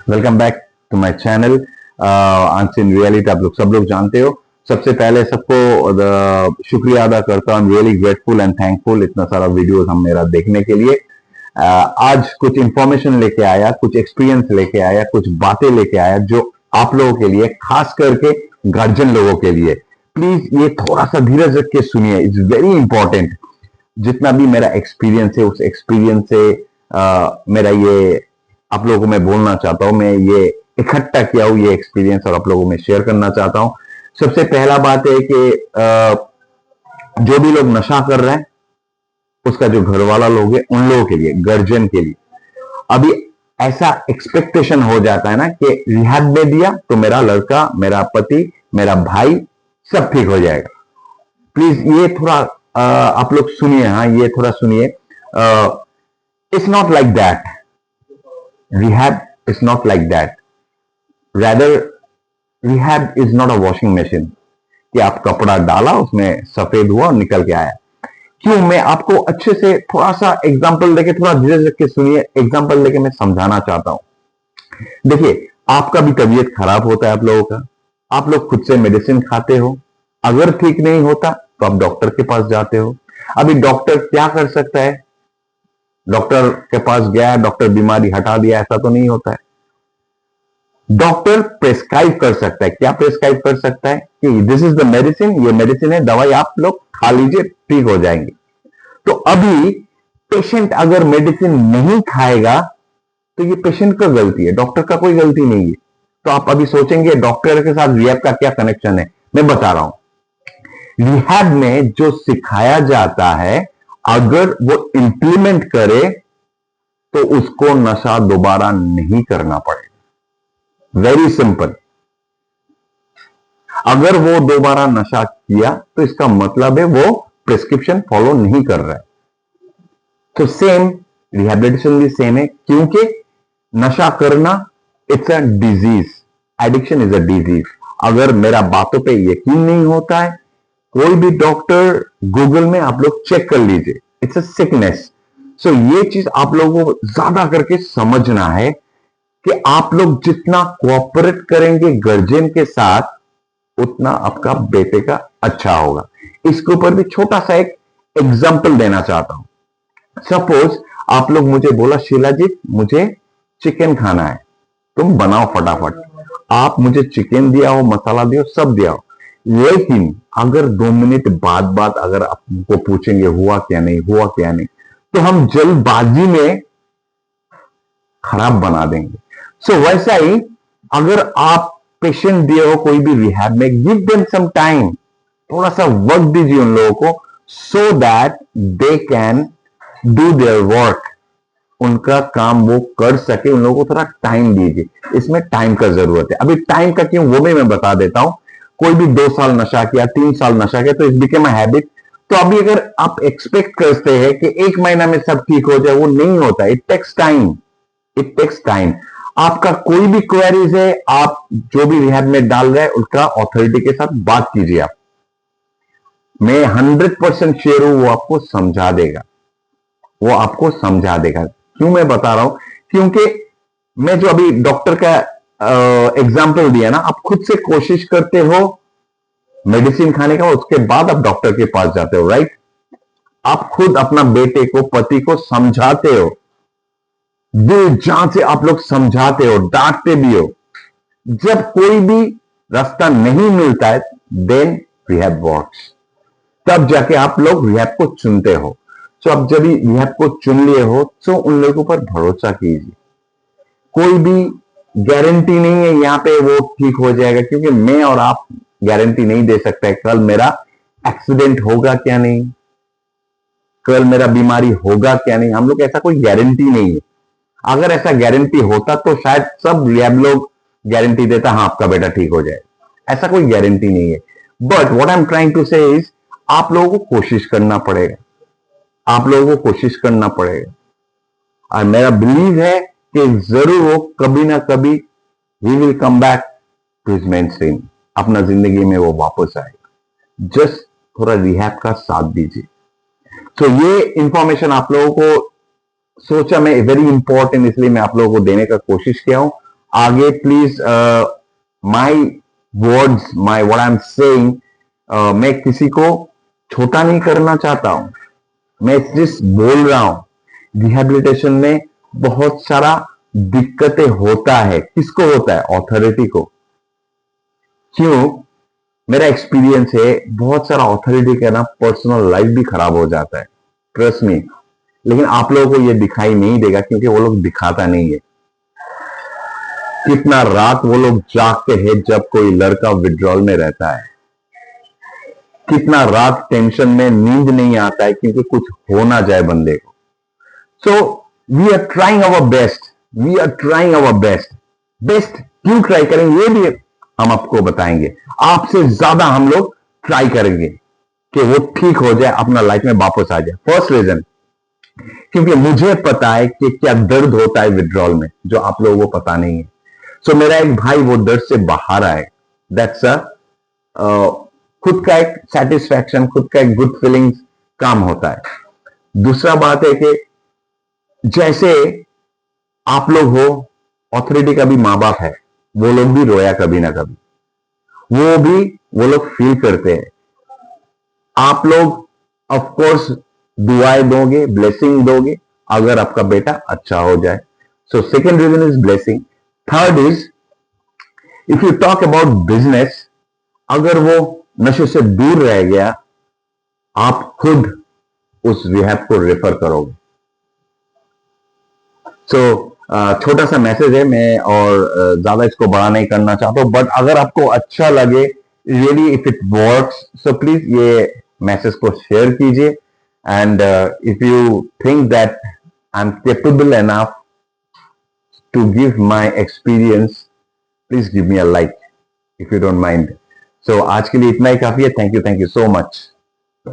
Welcome back to my channel. Unseen reality आप लोग सब लोग जानते हो। सबसे पहले सबको शुक्रिया अदा करता हूँ। रियली ग्रेटफुल एंड थैंकफुल इतना सारा वीडियो हम मेरा देखने के लिए। आज कुछ इंफॉर्मेशन लेके आया, कुछ एक्सपीरियंस लेके आया, कुछ बातें लेके आया जो आप लोगों के लिए, खास करके गार्जियन लोगों के लिए। प्लीज ये थोड़ा सा धीरज रख के सुनिए, इट्स वेरी इंपॉर्टेंट। जितना भी मेरा एक्सपीरियंस है उस एक्सपीरियंस से मेरा ये आप लोगों को मैं बोलना चाहता हूं। मैं ये इकट्ठा किया हूं ये एक्सपीरियंस और आप लोगों में शेयर करना चाहता हूं। सबसे पहला बात है कि जो भी लोग नशा कर रहे हैं उसका जो घर वाला लोग है उन लोगों के लिए, गार्जियन के लिए, अभी ऐसा एक्सपेक्टेशन हो जाता है ना कि रिहैब में दिया तो मेरा लड़का, मेरा पति, मेरा भाई सब ठीक हो जाएगा। प्लीज ये थोड़ा आप लोग सुनिए। हाँ, ये थोड़ा सुनिए। It's not like that. Rehab is not like that. Rather rehab is not a washing machine कि आप कपड़ा डाला, उसमें सफेद हुआ और निकल के आया। क्यों? मैं आपको अच्छे से थोड़ा सा एग्जांपल देके, थोड़ा धीरे रख के सुनिए। एग्जांपल देके मैं समझाना चाहता हूं। देखिए, आपका भी तबीयत खराब होता है, आप लोगों का, आप लोग खुद से मेडिसिन खाते हो। अगर ठीक नहीं होता तो आप डॉक्टर के पास जाते हो। अभी डॉक्टर क्या कर सकता है? डॉक्टर के पास गया, डॉक्टर बीमारी हटा दिया, ऐसा तो नहीं होता है। डॉक्टर प्रेस्क्राइब कर सकता है। क्या प्रेस्क्राइब कर सकता है? कि दिस इज द मेडिसिन, ये मेडिसिन है, दवाई आप लोग खा लीजिए, ठीक हो जाएंगे। तो अभी पेशेंट अगर मेडिसिन नहीं खाएगा तो ये पेशेंट का गलती है, डॉक्टर का कोई गलती नहीं है। तो आप अभी सोचेंगे डॉक्टर के साथ रिहैब का क्या कनेक्शन है? मैं बता रहा हूं। रिहैब में जो सिखाया जाता है, अगर वो इंप्लीमेंट करे तो उसको नशा दोबारा नहीं करना पड़ेगा। Very simple. अगर वो दोबारा नशा किया तो इसका मतलब है वो प्रिस्क्रिप्शन फॉलो नहीं कर रहा है। तो सेम रिहैबिलिटेशन भी सेम है, क्योंकि नशा करना it's a disease, addiction is a disease. अगर मेरा बातों पे यकीन नहीं होता है, कोई भी डॉक्टर गूगल में आप लोग चेक कर लीजिए, इट्स अ सिकनेस। सो ये चीज आप लोगों को ज्यादा करके समझना है कि आप लोग जितना कोऑपरेट करेंगे गार्जियन के साथ, उतना आपका बेटे का अच्छा होगा। इसके ऊपर भी छोटा सा एक एग्जाम्पल देना चाहता हूं। सपोज आप लोग मुझे बोला, शीला जी मुझे चिकन खाना है, तुम बनाओ फटाफट। आप मुझे चिकन दिया हो, मसाला दिया हो, सब दिया हो, लेकिन अगर 2 मिनट बाद अगर आपको पूछेंगे हुआ क्या नहीं, हुआ क्या नहीं, तो हम जल्दबाजी में खराब बना देंगे। सो वैसा ही अगर आप पेशेंट दिए हो कोई भी रिहैब में, गिव देम सम टाइम, थोड़ा सा वक्त दीजिए उन लोगों को, so that they can do their work. उनका काम वो कर सके, उन लोगों को थोड़ा टाइम दीजिए। इसमें टाइम का जरूरत है। अभी टाइम का क्यों, वो भी मैं बता देता हूं। कोई भी 2 साल नशा किया, 3 साल नशा किया, तो इट बिकेम अ हैबिट। तो अभी अगर आप एक्सपेक्ट करते हैं कि 1 महीना में सब ठीक हो जाए, वो नहीं होता। It takes time, it takes time. आपका कोई भी क्वेरीज है, आप जो भी रिहैब में डाल रहे हैं, उसका अथॉरिटी के साथ बात कीजिए। आप, मैं 100% श्योर हूं वो आपको समझा देगा, वो आपको समझा देगा। क्यों मैं बता रहा हूं? क्योंकि मैं जो अभी डॉक्टर का एग्जाम्पल दिया ना, आप खुद से कोशिश करते हो मेडिसिन खाने का, उसके बाद आप डॉक्टर के पास जाते हो, राइट? आप खुद अपना बेटे को, पति को समझाते हो, दिल जान से आप लोग समझाते हो, डांटते भी हो। जब कोई भी रास्ता नहीं मिलता है, देन रिहैब वर्क्स, तब जाके आप लोग रिहैब को चुनते हो। तो अब जब रिहैब को चुन लिए हो तो उन लोगों पर भरोसा कीजिए। कोई भी गारंटी नहीं है यहां पे वो ठीक हो जाएगा, क्योंकि मैं और आप गारंटी नहीं दे सकते कल मेरा एक्सीडेंट होगा क्या नहीं, कल मेरा बीमारी होगा क्या नहीं। हम लोग ऐसा कोई गारंटी नहीं है। अगर ऐसा गारंटी होता तो शायद सब रिहैब लोग गारंटी देता, हाँ आपका बेटा ठीक हो जाए। ऐसा कोई गारंटी नहीं है। But what I am trying to say is, आप लोगों को कोशिश करना पड़ेगा, आप लोगों को कोशिश करना पड़ेगा। और मेरा बिलीव है कि जरूर वो कभी ना कभी ही will come back to his mainstream, अपना जिंदगी में वो वापस आएगा। जस्ट थोड़ा रिहैब का साथ दीजिए। तो ये इंफॉर्मेशन आप लोगों को सोचा मैं वेरी इंपॉर्टेंट, इसलिए मैं आप लोगों को देने का कोशिश किया हूं। आगे please my words, my what I am saying, मैं किसी को छोटा नहीं करना चाहता हूं, मैं जिस बोल रहा हूं रिहैबिलिटेशन में बहुत सारा दिक्कतें होता है। किसको होता है? ऑथोरिटी को। क्यों? मेरा एक्सपीरियंस है, बहुत सारा ऑथोरिटी का ना पर्सनल लाइफ भी खराब हो जाता है, ट्रस्ट मी। लेकिन आप लोगों को ये दिखाई नहीं देगा क्योंकि वो लोग दिखाता नहीं है। कितना रात वो लोग जागते हैं जब कोई लड़का विड्रॉल में रहता है, कितना रात टेंशन में नींद नहीं आता है क्योंकि कुछ हो ना जाए बंदे को। So we are trying our best, we are trying our best. Best क्यों ट्राई करेंगे ये भी हम आपको बताएंगे। आपसे ज्यादा हम लोग ट्राई करेंगे कि वो ठीक हो जाए, अपना लाइफ में वापस आ जाए। फर्स्ट रीजन, क्योंकि मुझे पता है कि क्या दर्द होता है विड्रॉल में, जो आप लोगों को पता नहीं है। सो मेरा एक भाई वो दर्द से बाहर आए, दैट्स अ खुद का एक सेटिस्फैक्शन, खुद का एक गुड फीलिंग काम होता है। दूसरा बात है कि जैसे आप लोग हो, ऑथोरिटी का भी मां बाप है, वो लोग भी रोया कभी ना कभी, वो लोग फील करते हैं। आप लोग ऑफ कोर्स दुआएं दोगे, ब्लेसिंग दोगे अगर आपका बेटा अच्छा हो जाए। So second reason is blessing. Third is, if you talk about business, अगर वो नशे से दूर रह गया, आप खुद उस रिहैब को रेफर करोगे। सो छोटा सा मैसेज है, मैं और ज्यादा इसको बड़ा नहीं करना चाहता हूं, बट अगर आपको अच्छा लगे, really if it works, so please ये मैसेज को शेयर कीजिए। And if you think that I am capable enough to give my experience, please give me a like if you don't mind. So आज के लिए इतना ही काफी है। Thank you so much.